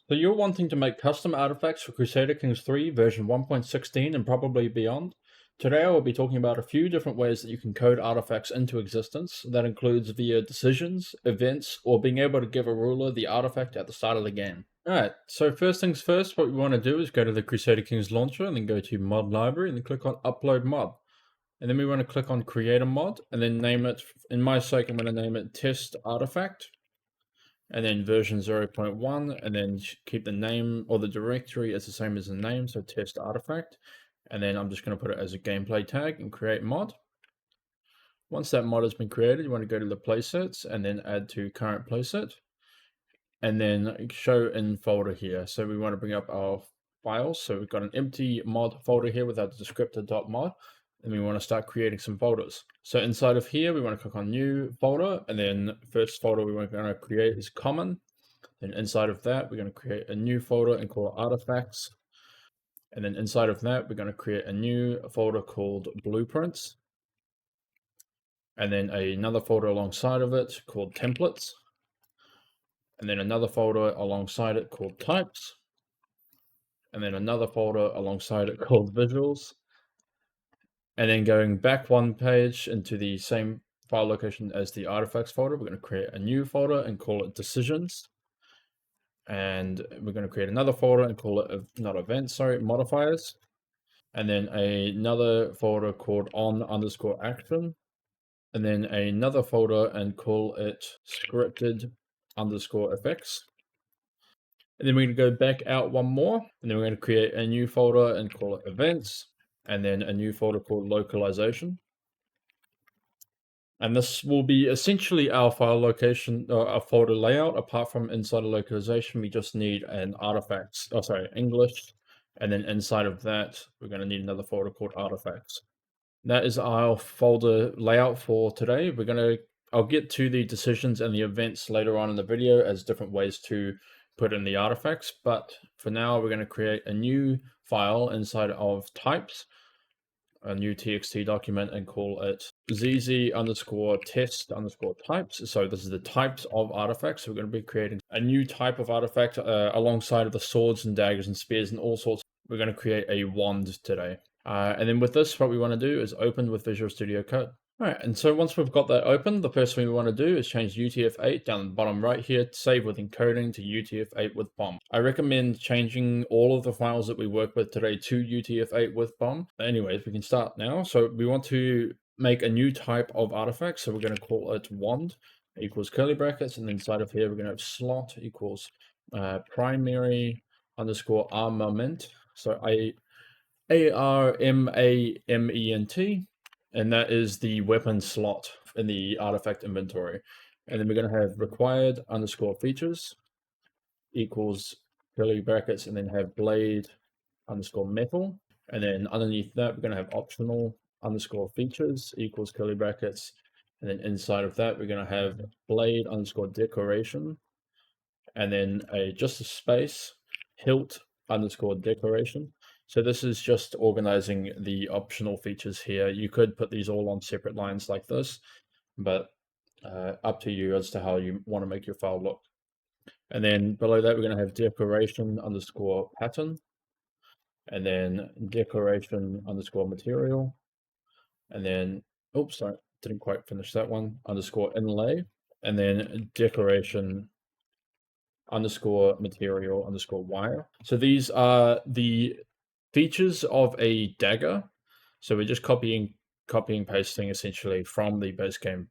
So you're wanting to make custom artifacts for Crusader Kings III version 1.16 and probably beyond. Today I will be talking about a few different ways that you can code artifacts into existence. That includes via decisions, events, or being able to give a ruler the artifact at the start of the game. Alright, so first things first, what we want to do is go to the Crusader Kings launcher and then go to Mod Library and then click on Upload Mod. And then we want to click on Create a Mod and then name it, in my sake I'm going to name it Test Artifact. And then version 0.1, and then keep the name or the directory as the same as the name, so test artifact. And then I'm just going to put it as a gameplay tag and create mod. Once that mod has been created, you want to go to the playsets and then add to current playset. And then show in folder here. So we want to bring up our files. So we've got an empty mod folder here with our descriptor.mod. And we want to start creating some folders. So inside of here, we want to click on new folder, and then first folder we want to create is common. Then inside of that, we're going to create a new folder and call it artifacts. And then inside of that, we're going to create a new folder called blueprints. And then another folder alongside of it called templates. And then another folder alongside it called types. And then another folder alongside it called visuals. And then going back one page into the same file location as the artifacts folder, we're going to create a new folder and call it decisions. And we're going to create another folder and call it, not events, sorry, modifiers. And then another folder called on_action. And then another folder and call it scripted_effects. And then we're going to go back out one more. And then we're going to create a new folder and call it events. And then a new folder called localization. And this will be essentially our file location, or our folder layout. Apart from inside of localization, we just need an artifacts, English. And then inside of that, we're going to need another folder called artifacts. That is our folder layout for today. I'll get to the decisions and the events later on in the video as different ways to put in the artifacts. But for now, we're going to create a new file inside of types, a new txt document, and call it zz_test_types. So this is the types of artifacts. So we're going to be creating a new type of artifact alongside of the swords and daggers and spears and all sorts. We're going to create a wand today. And then with this, what we want to do is open with Visual Studio Code. All right, and so once we've got that open, the first thing we want to do is change UTF-8 down the bottom right here, save with encoding to UTF-8 with BOM. I recommend changing all of the files that we work with today to UTF-8 with BOM. Anyways, we can start now. So we want to make a new type of artifact. So we're going to call it wand equals curly brackets. And inside of here, we're going to have slot equals primary underscore armament. So ARMAMENT. And that is the weapon slot in the artifact inventory. And then we're going to have required underscore features equals curly brackets, and then have blade underscore metal. And then underneath that, we're going to have optional underscore features equals curly brackets. And then inside of that, we're going to have blade underscore decoration. And then just a space, hilt underscore decoration. So this is just organizing the optional features here. You could put these all on separate lines like this, but up to you as to how you want to make your file look. And then below that, we're going to have decoration underscore pattern, and then decoration underscore material, and then, oops, sorry, didn't quite finish that one, underscore inlay, and then decoration underscore material underscore wire. So these are the features of a dagger. So we're just copying pasting essentially from the base game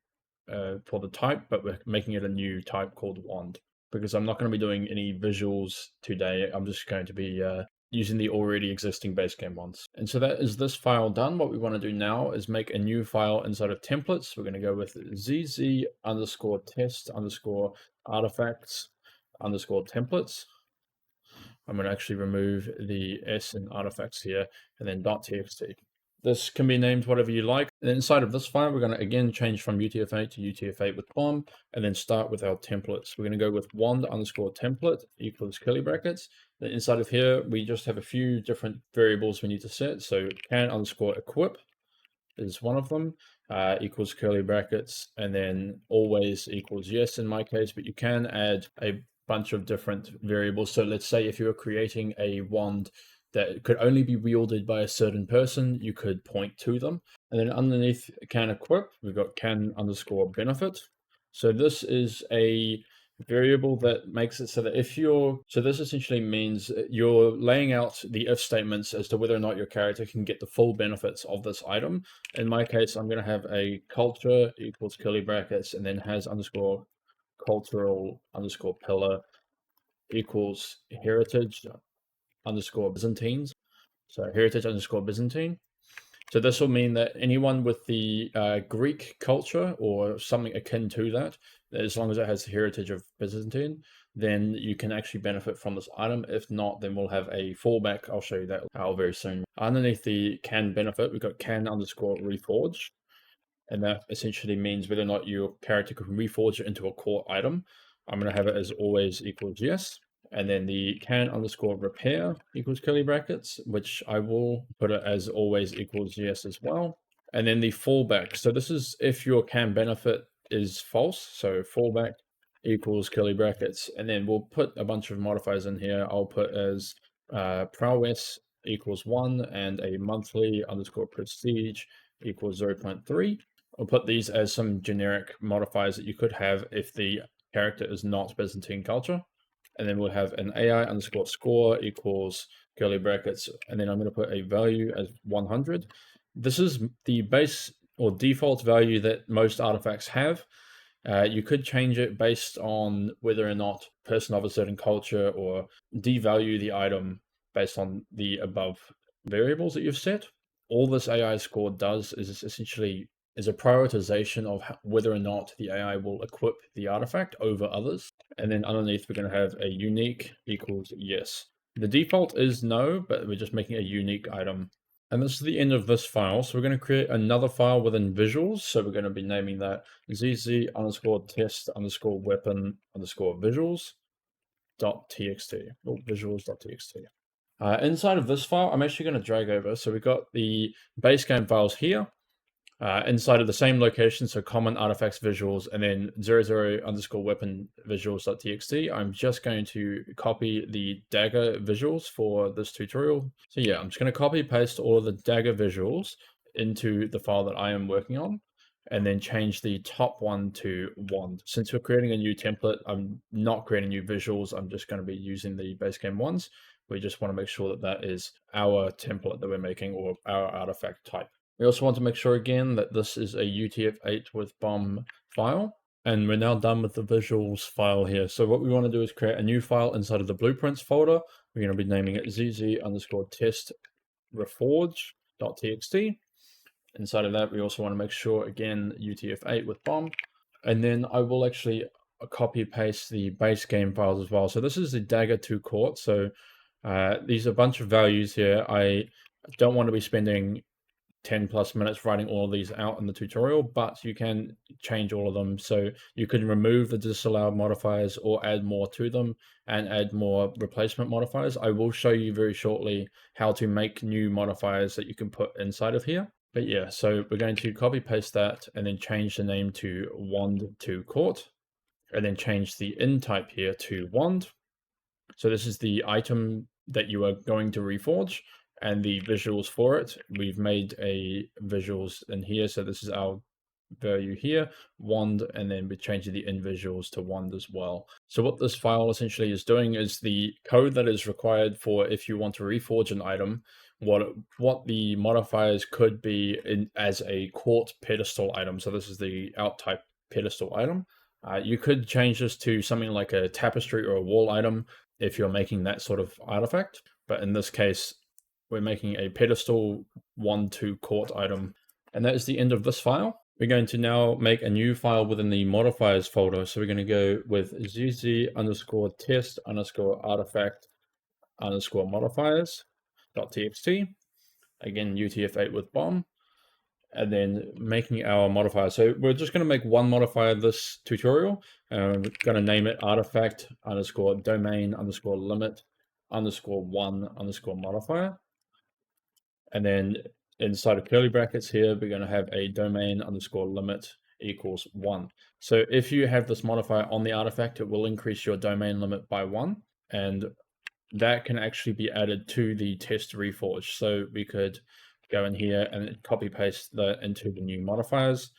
for the type, but we're making it a new type called wand, because I'm not going to be doing any visuals today. I'm just going to be using the already existing base game ones. And so that is this file done. What we want to do now is make a new file inside of templates. We're going to go with zz_test_artifacts_templates. I'm going to actually remove the S in artifacts here, and then .txt. This can be named whatever you like. And inside of this file, we're going to again change from UTF-8 to UTF-8 with BOM, and then start with our templates. We're going to go with wand underscore template equals curly brackets. Then inside of here, we just have a few different variables we need to set. So can underscore equip is one of them, equals curly brackets, and then always equals yes in my case, but you can add a bunch of different variables. So let's say if you were creating a wand that could only be wielded by a certain person, you could point to them. And then underneath can equip, we've got can underscore benefit. So this is a variable that makes it so that if you're, so this essentially means you're laying out the if statements as to whether or not your character can get the full benefits of this item. In my case, I'm going to have a culture equals curly brackets and then has underscore cultural underscore pillar equals heritage underscore Byzantines. So heritage underscore Byzantine. So this will mean that anyone with the Greek culture or something akin to that, as long as it has the heritage of Byzantine, then you can actually benefit from this item. If not, then we'll have a fallback. I'll show you that very soon. Underneath the can benefit, we've got can underscore reforge. And that essentially means whether or not your character can reforge it into a core item. I'm going to have it as always equals yes. And then the can underscore repair equals curly brackets, which I will put it as always equals yes as well. And then the fallback. So this is if your can benefit is false. So fallback equals curly brackets. And then we'll put a bunch of modifiers in here. I'll put as prowess equals 1 and a monthly underscore prestige equals 0.3. I'll put these as some generic modifiers that you could have if the character is not Byzantine culture. And then we'll have an AI underscore score equals curly brackets. And then I'm going to put a value as 100. This is the base or default value that most artifacts have. You could change it based on whether or not person of a certain culture or devalue the item based on the above variables that you've set. All this AI score does is essentially is a prioritization of whether or not the AI will equip the artifact over others. And then underneath, we're going to have a unique equals yes. The default is no, but we're just making a unique item. And this is the end of this file. So we're going to create another file within visuals. So we're going to be naming that zz underscore test underscore weapon underscore visuals dot txt or visuals.txt. Inside of this file, I'm actually going to drag over. So we've got the base game files here. Inside of the same location, so common artifacts visuals, and then 00 underscore weapon visuals.txt. I'm just going to copy the dagger visuals for this tutorial. So yeah, I'm just going to copy paste all of the dagger visuals into the file that I am working on, and then change the top one to wand. Since we're creating a new template, I'm not creating new visuals. I'm just going to be using the base game ones. We just want to make sure that that is our template that we're making or our artifact type. We also want to make sure again that this is a UTF-8 with bomb file. And we're now done with the visuals file here. So what we want to do is create a new file inside of the blueprints folder. We're going to be naming it zz underscore test reforge.txt. Inside of that, we also want to make sure again UTF-8 with bomb. And then I will actually copy paste the base game files as well. So this is the dagger 2 court. So these are a bunch of values here. I don't want to be spending 10 plus minutes writing all of these out in the tutorial, but you can change all of them. So you can remove the disallowed modifiers or add more to them and add more replacement modifiers. I will show you very shortly how to make new modifiers that you can put inside of here. But yeah, so we're going to copy paste that and then change the name to wand to court, and then change the in type here to wand. So this is the item that you are going to reforge. And the visuals for it, we've made a visuals in here. So this is our value here, wand, and then we're changing the in visuals to wand as well. So what this file essentially is doing is the code that is required for if you want to reforge an item, what the modifiers could be as a court pedestal item. So this is the out type pedestal item. You could change this to something like a tapestry or a wall item if you're making that sort of artifact. But in this case, we're making a pedestal 1-2 court item. And that is the end of this file. We're going to now make a new file within the modifiers folder. So we're going to go with zz underscore test underscore artifact underscore modifiers.txt. Again, UTF-8 with bomb. And then making our modifier. So we're just going to make one modifier this tutorial. We're going to name it artifact underscore domain underscore limit underscore 1 underscore modifier. And then inside of curly brackets here, we're going to have a domain underscore limit equals 1. So if you have this modifier on the artifact, it will increase your domain limit by 1, and that can actually be added to the test reforge. So we could go in here and copy paste that into the new modifiers.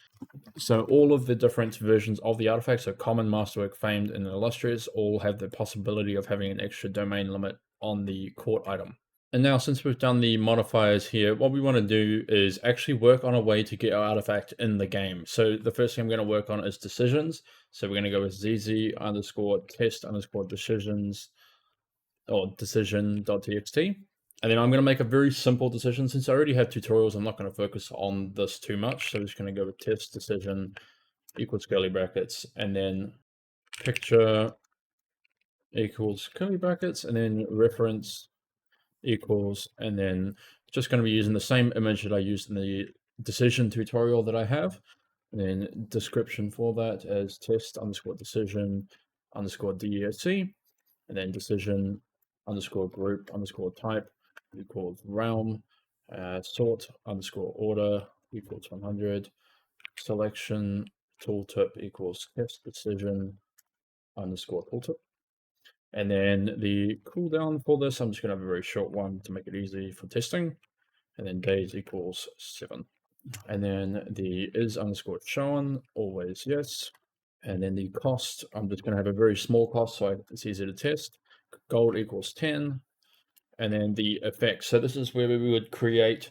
So all of the different versions of the artifacts, so common, masterwork, famed, and illustrious, all have the possibility of having an extra domain limit on the court item. And now, since we've done the modifiers here, what we want to do is actually work on a way to get our artifact in the game. So the first thing I'm going to work on is decisions. So we're going to go with zz underscore test underscore decisions, or decision.txt. And then I'm going to make a very simple decision. Since I already have tutorials, I'm not going to focus on this too much. So I'm just going to go with test decision equals curly brackets, and then picture equals curly brackets, and then reference equals, and then just going to be using the same image that I used in the decision tutorial that I have. And then description for that as test underscore decision underscore DESC, and then decision underscore group underscore type equals realm, sort underscore order equals 100, selection tooltip equals test decision underscore tooltip. And then the cooldown for this, I'm just going to have a very short one to make it easy for testing. And then days equals 7. And then the is underscore shown, always yes. And then the cost, I'm just going to have a very small cost so it's easy to test. Gold equals 10. And then the effects. So this is where we would create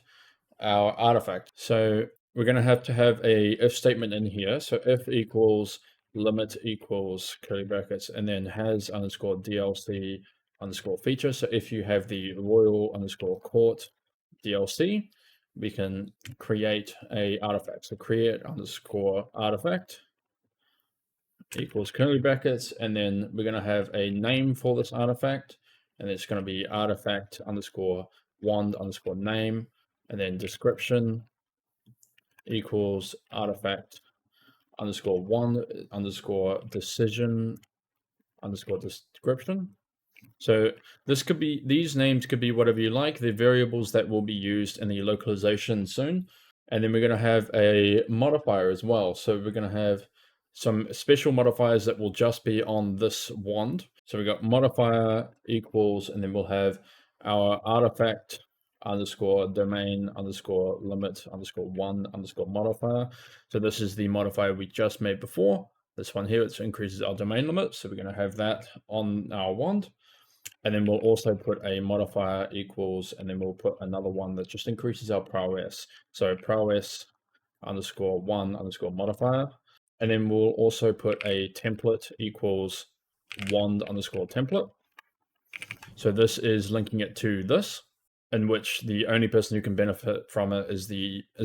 our artifact. So we're going to have a if statement in here. So if equals limit equals curly brackets, and then has underscore DLC underscore feature. So if you have the royal underscore court DLC, we can create a artifact. So create underscore artifact equals curly brackets, and then we're going to have a name for this artifact, and it's going to be artifact underscore wand underscore name, and then description equals artifact underscore one underscore decision underscore description. So this could be, these names could be whatever you like. They're variables that will be used in the localization soon. And then we're going to have a modifier as well. So we're going to have some special modifiers that will just be on this wand. So we got modifier equals, and then we'll have our artifact underscore domain underscore limit underscore one underscore modifier. So this is the modifier we just made before. This one here, it increases our domain limit. So we're going to have that on our wand. And then we'll also put a modifier equals, and then we'll put another one that just increases our prowess. So prowess underscore one underscore modifier. And then we'll also put a template equals wand underscore template. So this is linking it to this, in which the only person who can benefit from it is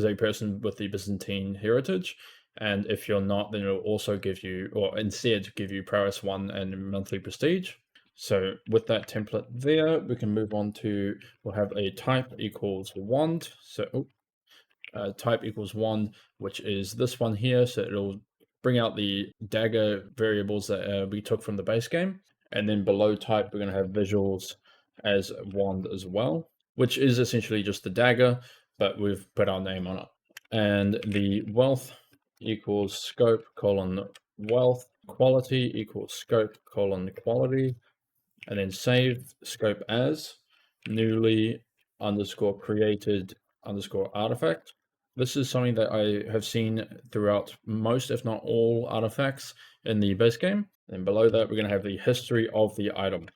a person with the Byzantine heritage. And if you're not, then it'll also give you, or instead give you prowess 1 and monthly prestige. So with that template there, we can move on to, we'll have a type equals wand. So type equals wand, which is this one here. So it'll bring out the dagger variables that we took from the base game. And then below type, we're going to have visuals as wand as well, which is essentially just the dagger, but we've put our name on it. And the wealth equals scope colon wealth, quality equals scope colon quality, and then save scope as newly underscore created underscore artifact. This is something that I have seen throughout most, if not all, artifacts in the base game. And below that, we're going to have the history of the item.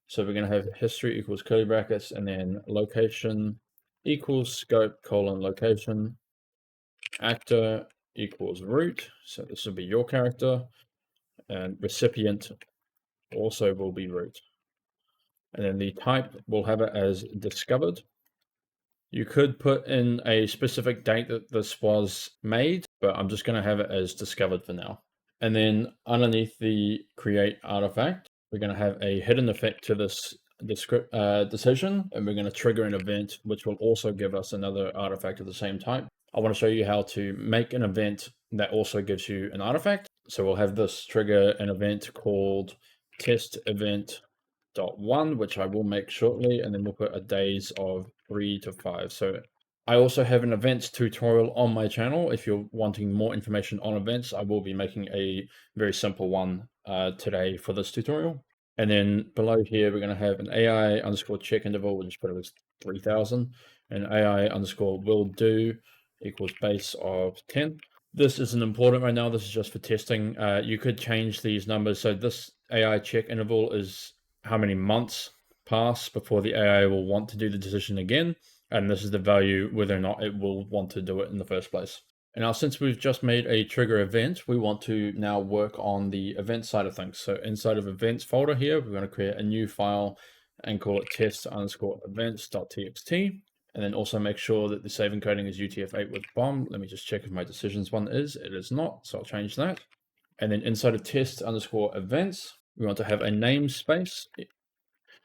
So we're going to have history equals curly brackets, and then location equals scope colon location, actor equals root. So this will be your character, and recipient also will be root. And then the type, we'll have it as discovered. You could put in a specific date that this was made, but I'm just going to have it as discovered for now. And then underneath the create artifact, we're going to have a hidden effect to this decision, and we're going to trigger an event, which will also give us another artifact of the same type. I want to show you how to make an event that also gives you an artifact. So we'll have this trigger an event called test event .1, which I will make shortly, and then we'll put a days of 3 to 5. So I also have an events tutorial on my channel. If you're wanting more information on events, I will be making a very simple one today for this tutorial. And then below here, we're going to have an AI underscore check interval. We'll just put it as 3000, and AI underscore will do equals base of 10. This isn't important right now. This is just for testing. You could change these numbers. So this AI check interval is how many months pass before the AI will want to do the decision again. And this is the value whether or not it will want to do it in the first place. And now, since we've just made a trigger event, we want to now work on the event side of things. So inside of events folder here, we're going to create a new file and call it test underscore events.txt. And then also make sure that the save encoding is UTF-8 with bomb. Let me just check if my decisions one is. It is not, so I'll change that. And then inside of test underscore events, we want to have a namespace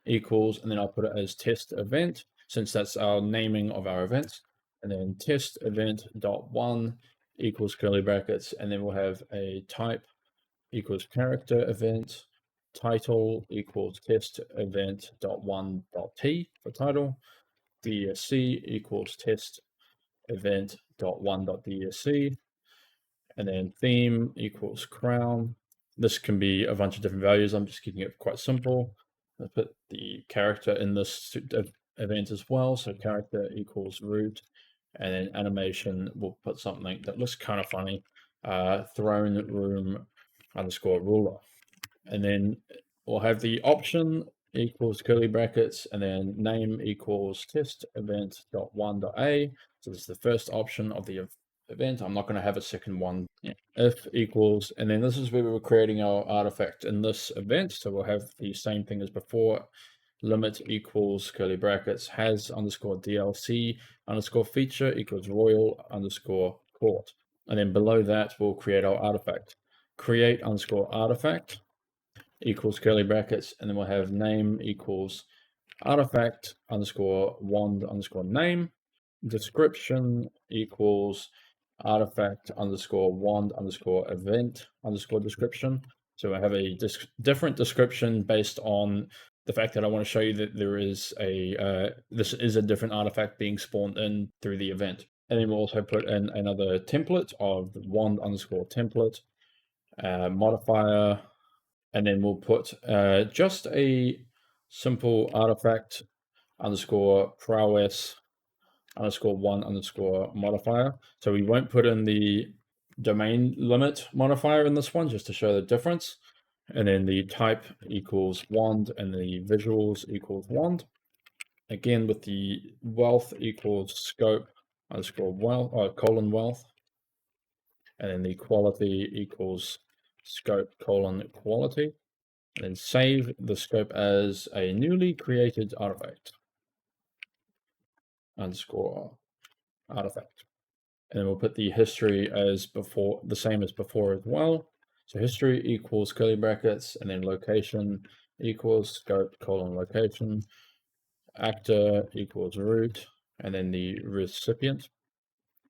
equals, and then I'll put it as test event, since that's our naming of our events. And then test event dot one equals curly brackets, and then we'll have a type equals character event, title equals test event dot one dot t for title, DESC equals test event dot one dot DESC, and then theme equals crown. This can be a bunch of different values. I'm just keeping it quite simple. I'll put the character in this event as well. So character equals root, and then animation, we'll put something that looks kind of funny. Throne room underscore ruler. And then we'll have the option equals curly brackets, and then name equals test event dot one dot a. So this is the first option of the event. I'm not going to have a second one. If equals, and then this is where we were creating our artifact in this event. So we'll have the same thing as before. Limit equals curly brackets has underscore DLC underscore feature equals royal underscore court. And then below that, we'll create our artifact. Create underscore artifact equals curly brackets, and then we'll have name equals artifact underscore wand underscore name. Description equals artifact underscore wand underscore event underscore description. So I have a different description based on the fact that I want to show you that there is this is a different artifact being spawned in through the event. And then we'll also put in another template of wand underscore template, modifier, and then we'll put just a simple artifact underscore prowess underscore one underscore modifier. So we won't put in the domain limit modifier in this one, just to show the difference. And then the type equals wand, and the visuals equals wand. Again, with the wealth equals scope underscore wealth, colon wealth. And then the quality equals scope colon quality. And then save the scope as a newly created artifact underscore artifact. And then we'll put the history as before, the same as before as well. So history equals curly brackets, and then location equals scope colon location. Actor equals root, and then the recipient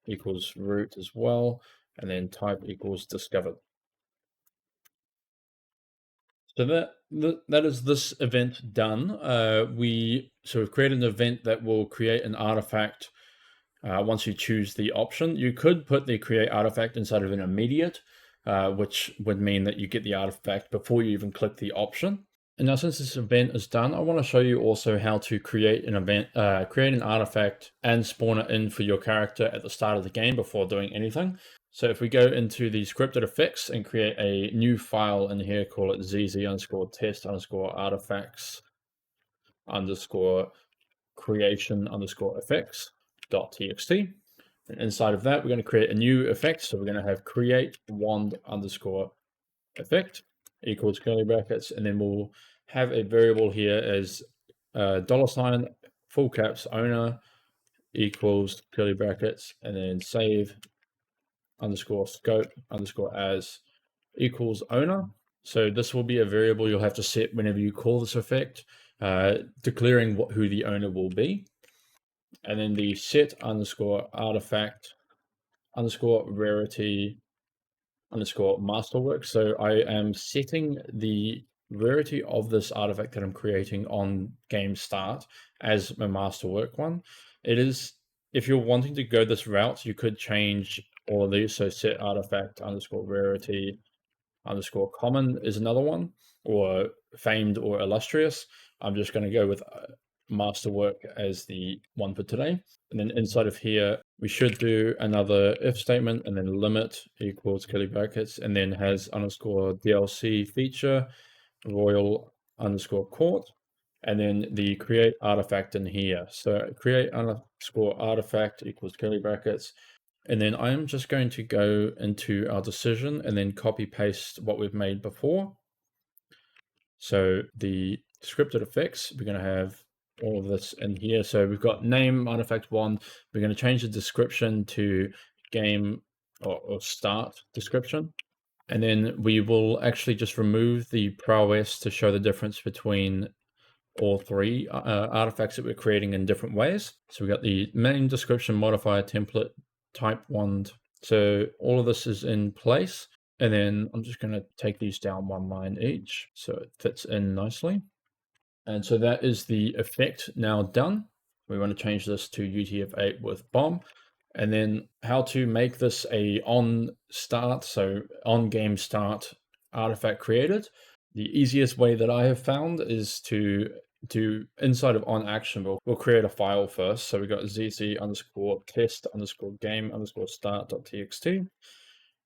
equals root as well, and then type equals discovered. So that is this event done. We've created an event that will create an artifact once you choose the option. You could put the create artifact inside of an immediate, which would mean that you get the artifact before you even click the option. And now, since this event is done, I want to show you also how to create an event, create an artifact and spawn it in for your character at the start of the game before doing anything. So if we go into the scripted effects and create a new file in here, call it zz underscore test underscore artifacts underscore creation underscore effects .txt. And inside of that, we're going to create a new effect. So we're going to have create wand underscore effect equals curly brackets, and then we'll have a variable here as $ full caps owner equals curly brackets, and then save underscore scope underscore as equals owner. So this will be a variable you'll have to set whenever you call this effect, declaring who the owner will be. And then the set underscore artifact underscore rarity underscore masterwork. So I am setting the rarity of this artifact that I'm creating on game start as my masterwork one. It is if you're wanting to go this route, you could change all of these. So set artifact underscore rarity underscore common is another one, or famed or illustrious. I'm just going to go with masterwork as the one for today. And then inside of here, we should do another if statement, and then limit equals curly brackets, and then has underscore DLC feature royal underscore court, and then the create artifact in here. So create underscore artifact equals curly brackets. And then I'm just going to go into our decision and then copy paste what we've made before. So the scripted effects, we're going to have all of this in here. So we've got name artifact 1. We're going to change the description to game or start description. And then we will actually just remove the prowess to show the difference between all three artifacts that we're creating in different ways. So we got the main description, modifier, template, type wand. So all of this is in place. And then I'm just going to take these down one line each so it fits in nicely. And so that is the effect now done. We want to change this to UTF-8 with bomb. And then how to make this a on start, so on game start artifact created. The easiest way that I have found is to do inside of on action. We'll create a file first. So we got zc underscore test underscore game underscore start.txt.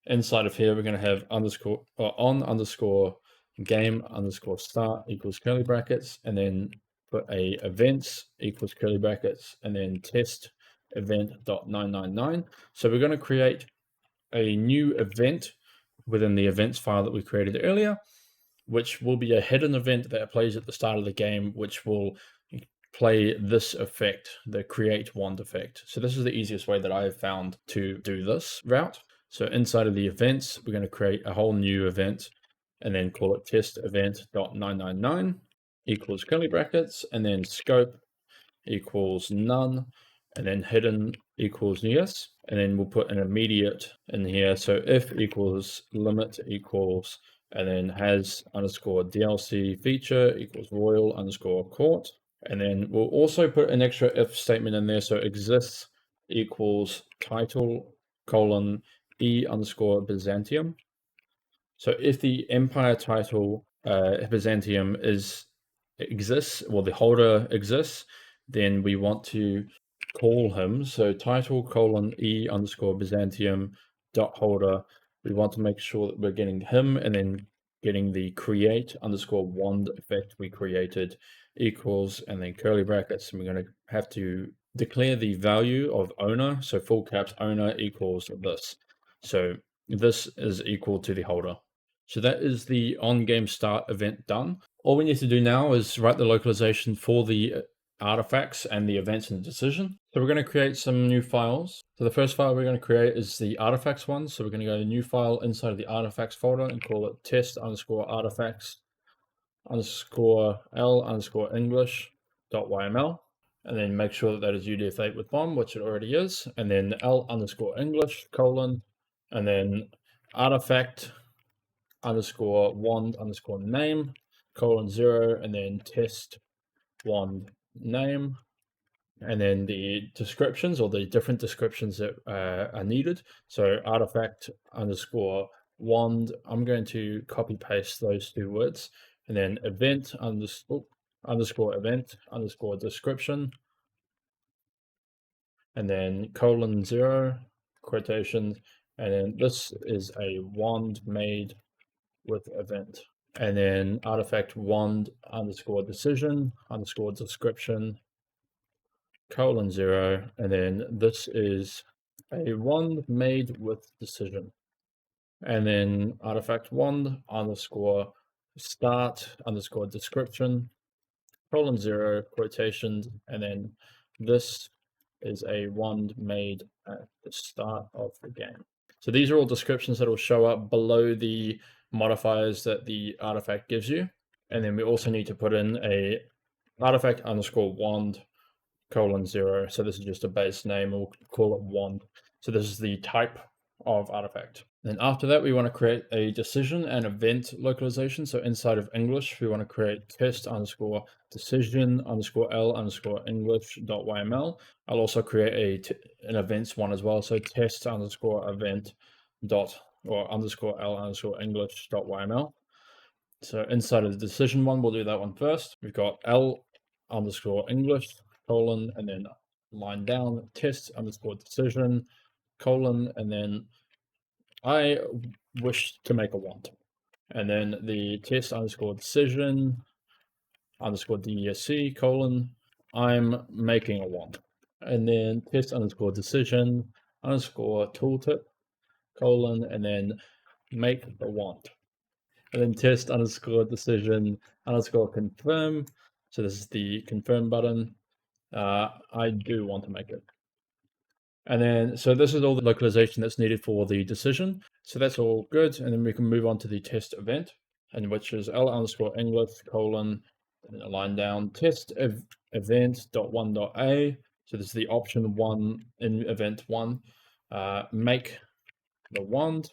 Inside of here, we're going to have underscore or on underscore game underscore start equals curly brackets, and then put a events equals curly brackets, and then test event.999. So we're going to create a new event within the events file that we created earlier, which will be a hidden event that plays at the start of the game, which will play this effect, the create wand effect. So this is the easiest way that I have found to do this route. So inside of the events, we're going to create a whole new event and then call it test event.999 equals curly brackets, and then scope equals none, and then hidden equals yes, and then we'll put an immediate in here. So if equals limit equals, and then has underscore DLC feature equals royal underscore court. And then we'll also put an extra if statement in there. So exists equals title colon E underscore Byzantium. So if the empire title Byzantium exists, or the holder exists, then we want to call him. So title colon E underscore Byzantium dot holder. We want to make sure that we're getting him and then getting the create underscore wand effect we created equals, and then curly brackets. And we're going to have to declare the value of owner. So full caps owner equals this. So this is equal to the holder. So that is the on-game start event done. All we need to do now is write the localization for the artifacts and the events in the decision. So we're going to create some new files. So the first file we're going to create is the artifacts one. So we're going to go to new file inside of the artifacts folder and call it test underscore artifacts underscore L underscore English .yml. And then make sure that that is UTF-8 with bomb, which it already is. And then L underscore English colon, and then artifact underscore wand underscore name colon 0, and then test wand name, and then the descriptions, or the different descriptions that are needed. So artifact underscore wand, I'm going to copy paste those two words, and then event underscore event underscore description, and then colon 0 quotation, and then this is a wand made with event, and then artifact wand underscore decision underscore description colon 0, and then this is a wand made with decision, and then artifact wand underscore start underscore description colon 0 quotations, and then this is a wand made at the start of the game. So these are all descriptions that will show up below the modifiers that the artifact gives you. And then we also need to put in a artifact underscore wand colon 0. So this is just a base name. We'll call it wand. So this is the type of artifact. Then after that, we want to create a decision and event localization. So inside of English, we want to create test underscore decision underscore L underscore English dot YML. I'll also create an events one as well. So test underscore event dot or underscore L underscore English dot YML. So inside of the decision one, we'll do that one first. We've got L underscore English colon and then line down test underscore decision colon and then I wish to make a wand. And then the test underscore decision underscore DESC colon, I'm making a wand. And then test underscore decision underscore tooltip colon, and then make the wand. And then test underscore decision underscore confirm. So this is the confirm button. I do want to make it. And then, so this is all the localization that's needed for the decision. So that's all good. And then we can move on to the test event, and which is L underscore English colon, and then a line down test event dot one dot A. So this is the option one in event one, make the wand,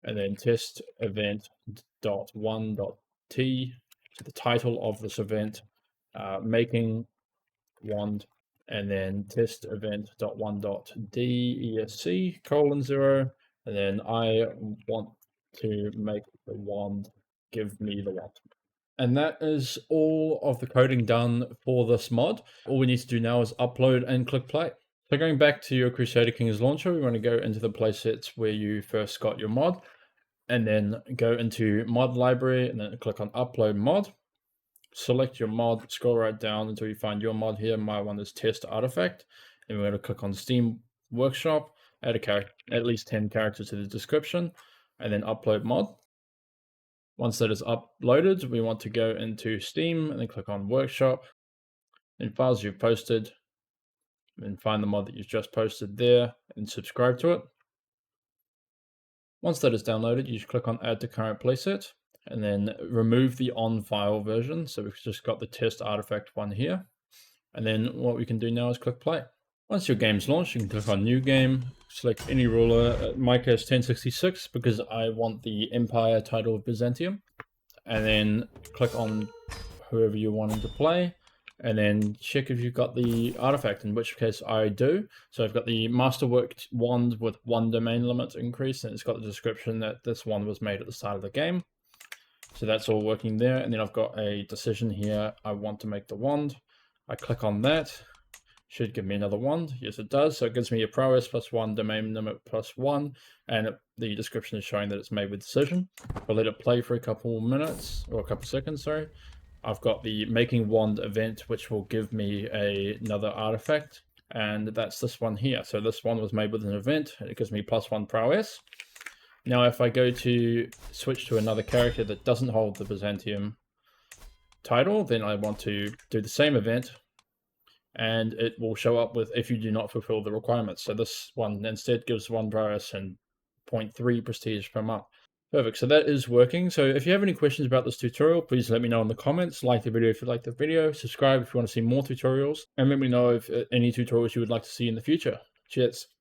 and then test event dot one dot T. So the title of this event, making wand, and then test event.1.desc colon 0, and then I want to make the wand give me the wand. And that is all of the coding done for this mod. All we need to do now is upload and click play. So going back to your Crusader Kings launcher, we want to go into the playsets where you first got your mod, and then go into mod library, and then click on upload mod. Select your mod, scroll right down until you find your mod here. My one is test artifact, and we're going to click on Steam Workshop, add at least 10 characters to the description, and then upload mod. Once that is uploaded, we want to go into Steam and then click on Workshop, and files you've posted, and find the mod that you've just posted there and subscribe to it. Once that is downloaded, you click on Add to Current Playset, and then remove the on file version. So we've just got the test artifact one here. And then what we can do now is click play. Once your game's launched, you can click on new game, select any ruler, my case 1066, because I want the Empire title of Byzantium. And then click on whoever you're wanting to play, and then check if you've got the artifact, in which case I do. So I've got the Masterwork wand with 1 domain limit increase, and it's got the description that this one was made at the start of the game. So that's all working there. And then I've got a decision here. I want to make the wand. I click on that. Should give me another wand. Yes, it does. So it gives me a prowess plus 1, domain limit plus 1. And the description is showing that it's made with decision. I'll let it play for a couple minutes, or a couple seconds, sorry. I've got the making wand event, which will give me another artifact. And that's this one here. So this one was made with an event. And it gives me plus 1 prowess. Now, if I go to switch to another character that doesn't hold the Byzantium title, then I want to do the same event, and it will show up with if you do not fulfill the requirements. So this one instead gives 1 prowess and 0.3 prestige per month. Perfect, so that is working. So if you have any questions about this tutorial, please let me know in the comments. Like the video if you like the video, subscribe if you want to see more tutorials, and let me know if any tutorials you would like to see in the future. Cheers.